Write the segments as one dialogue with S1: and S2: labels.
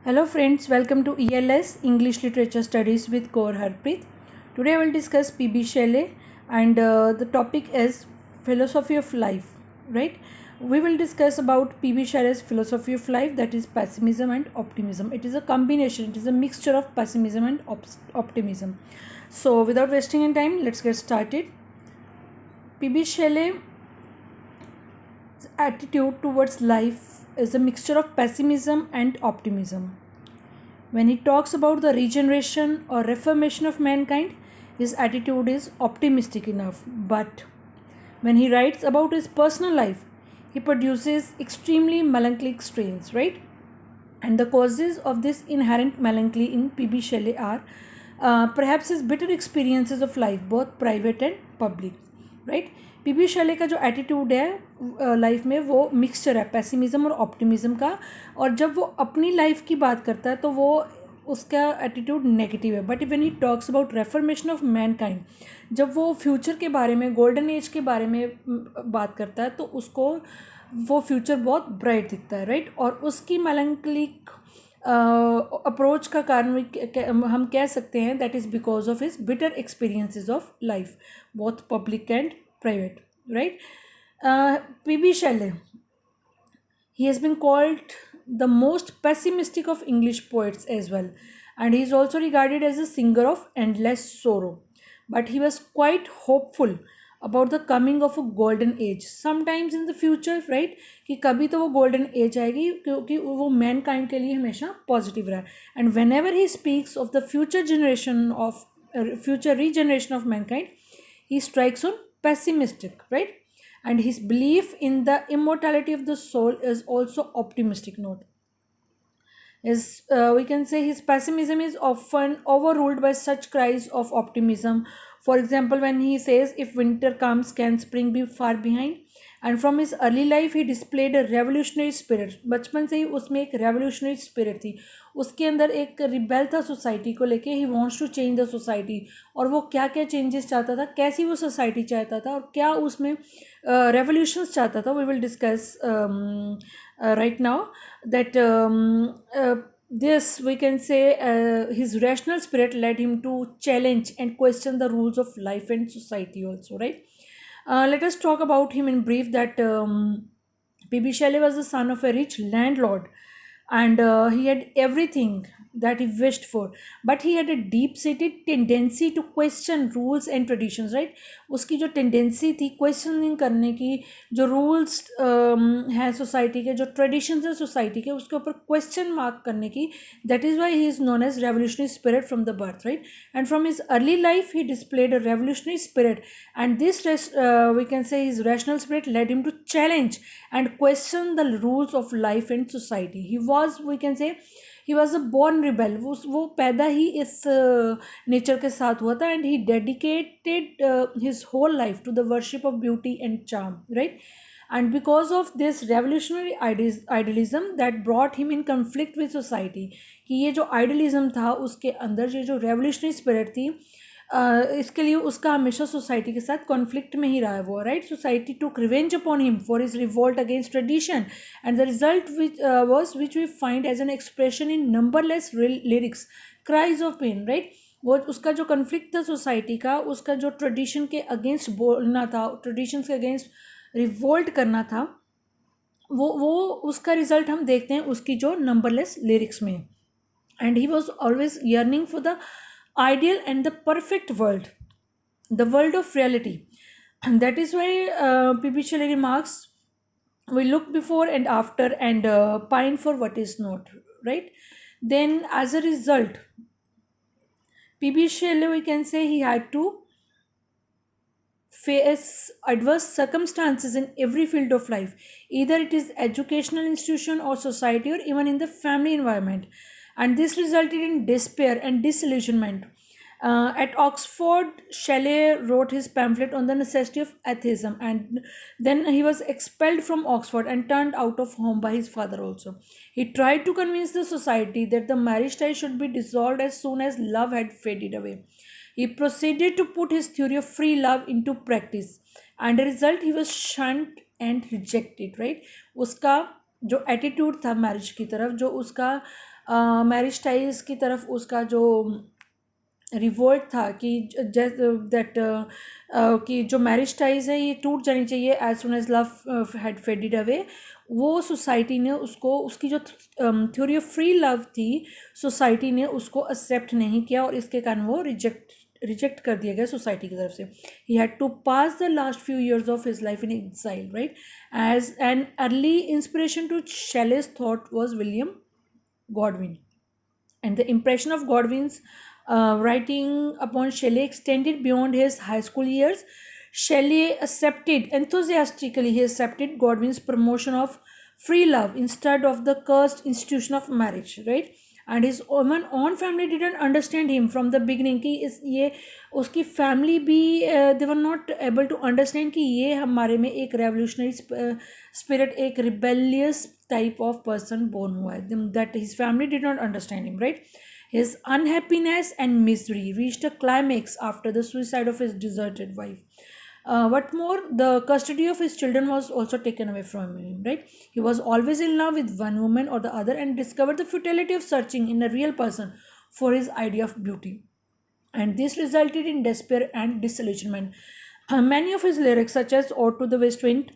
S1: Hello friends, welcome to ELS English Literature Studies with Kaur Harpreet. Today I will discuss P.B. Shelley and the topic is philosophy of life, right? We will discuss about P.B. Shelley's philosophy of life, that is pessimism and optimism. It is a combination, it is a mixture of pessimism and optimism. So without wasting any time, let's get started. P.B. Shelley's attitude towards life is a mixture of pessimism and optimism. When he talks about the regeneration or reformation of mankind, his attitude is optimistic enough. But when he writes about his personal life, he produces extremely melancholic strains, right? And the causes of this inherent melancholy in P.B. Shelley are perhaps his bitter experiences of life, both private and public, right? P.B. Shelley का जो attitude है life में वो mixture है pessimism और optimism का, और जब वो अपनी लाइफ की बात करता है तो वो उसका एटीट्यूड नेगेटिव है. But when he talks about reformation of Mankind, जब वो फ्यूचर के बारे में, गोल्डन एज के बारे में बात करता है तो उसको वो फ्यूचर बहुत ब्राइट दिखता है, राइट? और उसकी मेलंकलिक अप्रोच का कारण हम कह सकते हैं that is because of his bitter experiences of life, both public and private, right? P.B. Shelley, he has been called the most pessimistic of English poets as well, and he is also regarded as a singer of endless sorrow. But he was quite hopeful about the coming of a golden age sometimes in the future, right? कि कभी तो वो golden age आएगी, क्योंकि वो mankind के लिए हमेशा positive रहा. And whenever he speaks of the future generation of future regeneration of mankind, he strikes on pessimistic, right? And his belief in the immortality of the soul is also optimistic note. We can say his pessimism is often overruled by such cries of optimism. For example, when he says, if winter comes, can spring be far behind? And from his early life he displayed a revolutionary spirit. बचपन से ही उसमें एक revolutionary spirit थी, उसके अंदर एक rebel था society को लेके. He wants to change the society, और वो क्या क्या चेंजेस चाहता था, कैसी वो सोसाइटी चाहता था, और क्या उसमें रेवोल्यूशंस चाहता था. We will discuss right now that this we can say his rational spirit led him to challenge and question the rules of life and society also, right? Let us talk about him in brief. That P.B. Shelley was the son of a rich landlord, and he had everything that he wished for, but he had a deep-seated tendency to question rules and traditions, right? उसकी जो tendency थी questioning करने की, जो rules हैं society के, जो traditions हैं society के, उसके ऊपर question mark करने की. That is why he is known as revolutionary spirit from the birth, right? And from his early life he displayed a revolutionary spirit, and this we can say his rational spirit led him to challenge and question the rules of life and society. He was, we can say, he was a born rebel. वो पैदा ही इस nature के साथ हुआ था, and he dedicated his whole life to the worship of beauty and charm, right? And because of this revolutionary idealism that brought him in conflict with society, कि ये जो आइडियलिज्म था उसके अंदर ये जो रेवोल्यूशनरी स्पिरिट थी, इसके लिए उसका हमेशा सोसाइटी के साथ कॉन्फ्लिक्ट में ही रहा है वो, right? Society took revenge upon him for his revolt against tradition, and the result which we find as an expression in numberless lyrics, cries of pain, right? वो उसका जो कन्फ्लिक्ट था सोसाइटी का, उसका जो ट्रेडिशन के अगेंस्ट बोलना था, ट्रेडिशन के अगेंस्ट रिवोल्ट करना था, वो उसका रिजल्ट हम देखते हैं उसकी जो नंबरलेस लिरिक्स में. And he was always yearning for the ideal and the perfect world, the world of reality. And that is why P.B. Shelley remarks, we look before and after and pine for what is not, right? Then as a result, P.B. Shelley, we can say, he had to face adverse circumstances in every field of life, either it is educational institution or society or even in the family environment, and this resulted in despair and disillusionment. At Oxford, Shelley wrote his pamphlet on the necessity of atheism, and then he was expelled from Oxford and turned out of home by his father also. He tried to convince the society that the marriage tie should be dissolved as soon as love had faded away. He proceeded to put his theory of free love into practice, and as a result he was shunned and rejected, right? उसका जो attitude था marriage की तरफ, जो उसका marriage ties की तरफ उसका जो रिवोल्ट था कि दैट कि जो मैरिज टाइज है ये टूट जानी चाहिए as soon as love had faded away, वो सोसाइटी ने उसको, उसकी जो थ्योरी ऑफ फ्री लव थी, सोसाइटी ने उसको एक्सेप्ट नहीं किया और इसके कारण वो रिजेक्ट कर दिया गया सोसाइटी की तरफ से. He had to pass the last few years of his life in exile, right. As an early inspiration to Shelley's thought was William Godwin. And the impression of Godwin's writing upon Shelley extended beyond his high school years. Shelley enthusiastically Godwin's promotion of free love instead of the cursed institution of marriage, right? And his own family didn't understand him from the beginning कि इस ये उसकी family भी they were not able to understand कि ये हमारे में एक revolutionary spirit, एक rebellious type of person born हुआ है, that his family did not understand him, right? His unhappiness and misery reached a climax after the suicide of his deserted wife. What more, the custody of his children was also taken away from him, right? He was always in love with one woman or the other and discovered the futility of searching in a real person for his idea of beauty. And this resulted in despair and disillusionment. Many of his lyrics, such as Ode to the West Wind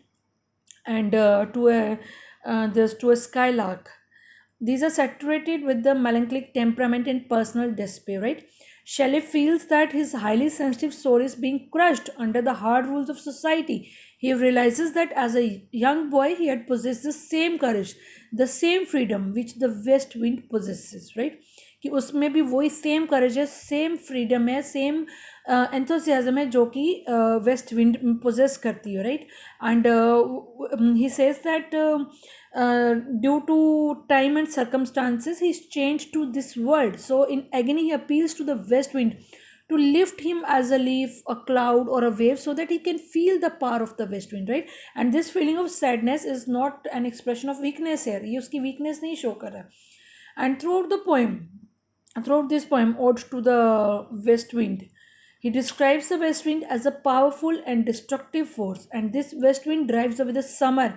S1: and to a Skylark, these are saturated with the melancholic temperament and personal despair, right? Shelley feels that his highly sensitive soul is being crushed under the hard rules of society. He realizes that as a young boy he had possessed the same courage, the same freedom which the west wind possesses, right? कि उसमें भी वही same करेज है, same freedom है, same enthusiasm है जो कि west wind poses करती है, right. And he says that due to time and circumstances he's changed to this world, so in agony he appeals to the west wind to lift him as a leaf, a cloud or a wave so that he can feel the power of the west wind, right. And this feeling of sadness is not an expression of weakness here, ये उसकी weakness नहीं show कर रहा. And throughout this poem, Ode to the West Wind, he describes the west wind as a powerful and destructive force, and this west wind drives away the summer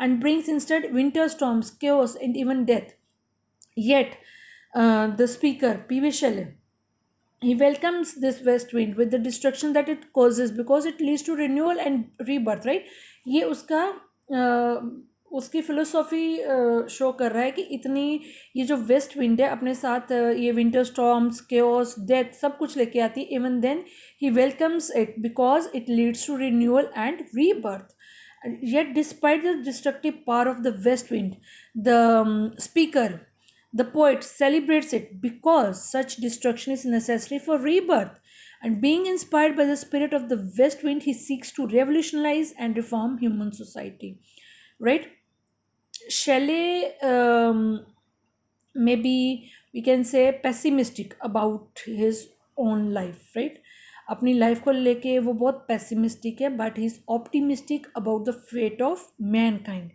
S1: and brings instead winter storms, chaos, and even death. Yet, the speaker, P.V. Shelley, he welcomes this west wind with the destruction that it causes because it leads to renewal and rebirth, right? ये उसका उसकी philosophy show कर रहा है कि इतनी ये जो वेस्ट विंड है अपने साथ ये विंटर स्टॉर्म्स, केओस, डेथ सब कुछ लेके आती है. Even then he welcomes it because it leads to renewal and rebirth. Yet, despite the destructive power of the west wind, the speaker, the poet, celebrates it because such destruction is necessary for rebirth. And being inspired by the spirit of the west wind, he seeks to revolutionize and reform human society. Right? Shelley, maybe we can say pessimistic about his own life, right? अपनी life को लेके वो बहुत pessimistic है, but he is optimistic about the fate of mankind.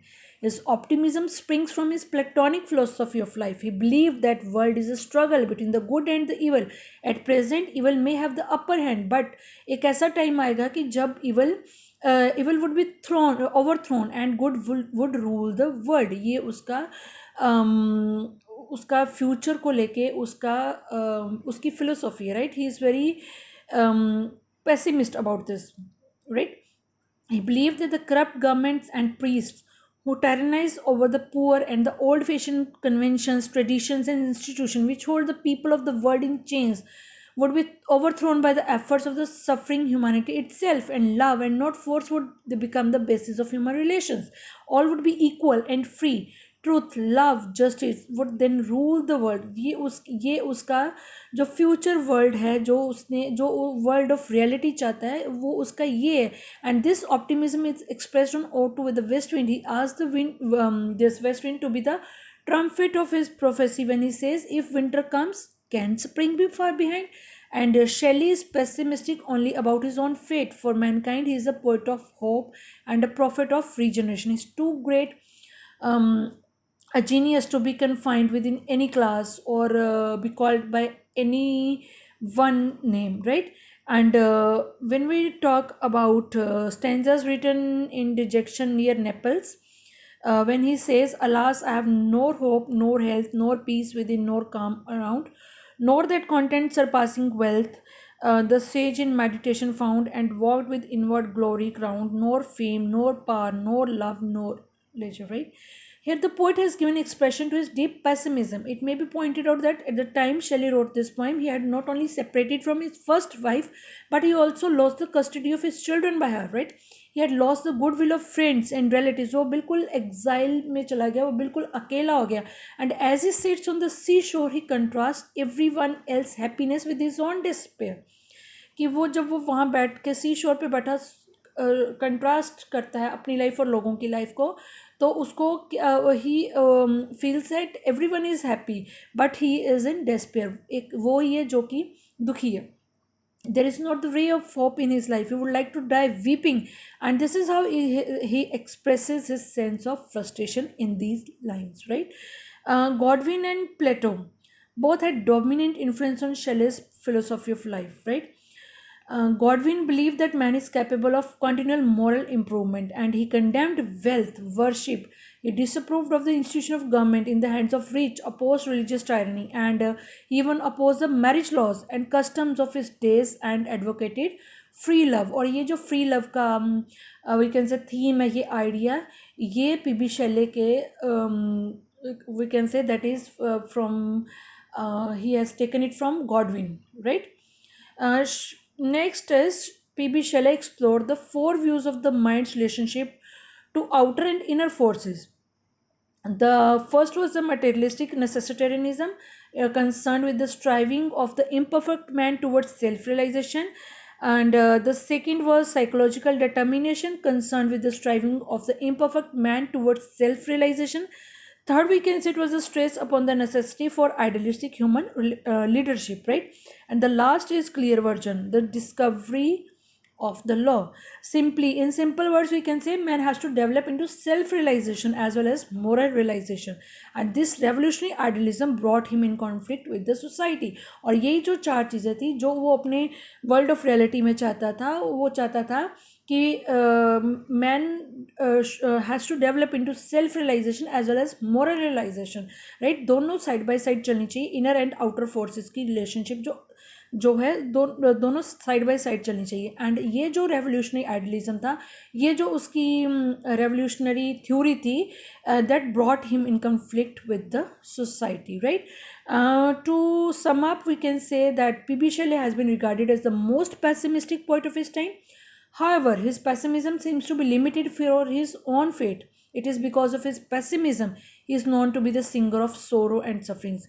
S1: His optimism springs from his Platonic philosophy of life. He believed that world is a struggle between the good and the evil. At present, evil may have the upper hand, but एक ऐसा time आएगा कि जब evil would be overthrown and good would rule the world. ये उसका future को लेके उसकी फिलोसॉफी है, right. He is very pessimist about this, right. He believed that the corrupt governments and priests who tyrannize over the poor and the old-fashioned conventions, traditions, and institutions which hold the people of the world in chains would be overthrown by the efforts of the suffering humanity itself, and love and not force would become the basis of human relations. All would be equal and free. Truth, love, justice would then rule the world. ये उसका जो future world है, जो world of reality चाहता है, वो उसका ये है. And this optimism is expressed on ode to with the West Wind. He asked the wind, this west wind, to be the trumpet of his prophecy when he says, if winter comes, can spring be far behind? And Shelley is pessimistic only about his own fate. For mankind, he is a poet of hope and a prophet of regeneration. He is too great a genius to be confined within any class or be called by any one name, right. And when we talk about stanzas written in dejection near Naples, when he says, "Alas, I have nor hope, nor health, nor peace within, nor calm around, nor that content surpassing wealth, the sage in meditation found, and walked with inward glory crowned, nor fame, nor power, nor love, nor leisure," right? Here, the poet has given expression to his deep pessimism. It may be pointed out that at the time Shelley wrote this poem, he had not only separated from his first wife, but he also lost the custody of his children by her, right? He had lost the goodwill of friends and relatives. वो बिल्कुल exile में चला गया, वो बिल्कुल अकेला हो गया. And as he sits on the seashore, he contrasts everyone else's happiness with his own despair. कि वो जब वो वहाँ बैठ के सी शोर पे बैठा कंट्रास्ट करता है अपनी लाइफ और लोगों की लाइफ को, तो उसको he feels that every one is happy but he is in despair. एक वो ही है जो कि दुखी है. There is not the ray of hope in his life. He would like to die weeping, and this is how he expresses his sense of frustration in these lines, right? Godwin and Plato both had dominant influence on Shelley's philosophy of life, right? Godwin believed that man is capable of continual moral improvement, and he condemned wealth, worship. He disapproved of the institution of government in the hands of rich, opposed religious tyranny, and he even opposed the marriage laws and customs of his days and advocated free love. और ये जो free love का we can say theme है, ये idea, ये PB. शेले के we can say that is from he has taken it from Godwin, right? Next is P.B. Shelley explored the four views of the mind's relationship to outer and inner forces. The first was the materialistic necessitarianism, concerned with the striving of the imperfect man towards self realization. And the second was psychological determination, concerned with the striving of the imperfect man towards self realization. Third, we can say it was a stress upon the necessity for idealistic human leadership, right? And the last is clear version, the discovery of the law. Simply, in simple words, we can say man has to develop into self-realization as well as moral realization. And this revolutionary idealism brought him in conflict with the society. और यही जो चार चीज़ें थी जो वो अपने world of reality में चाहता था, वो चाहता था कि man has to develop into self realization as well as moral realization, right? दोनों साइड बाय साइड चलनी चाहिए. इनर एंड आउटर फोर्सेस की रिलेशनशिप जो है दोनों साइड बाय साइड चलनी चाहिए. एंड ये जो रेवोल्यूशनरी आइडियलिज्म था, ये जो उसकी रेवोल्यूशनरी थ्योरी थी, that brought him in conflict with the society, right? To sum up, we can say that P B. Shelley has been regarded as the most pessimistic poet of his time. However, his pessimism seems to be limited for his own fate. It is because of his pessimism he is known to be the singer of sorrow and sufferings.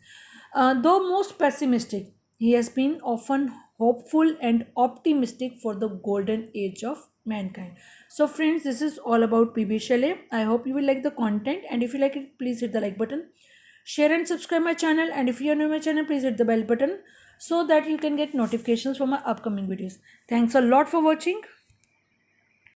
S1: Though most pessimistic, he has been often hopeful and optimistic for the golden age of mankind. So, friends, this is all about P.B. Shelley. I hope you will like the content, and if you like it, please hit the like button. Share and subscribe my channel, and if you are new to my channel, please hit the bell button so that you can get notifications for my upcoming videos. Thanks a lot for watching.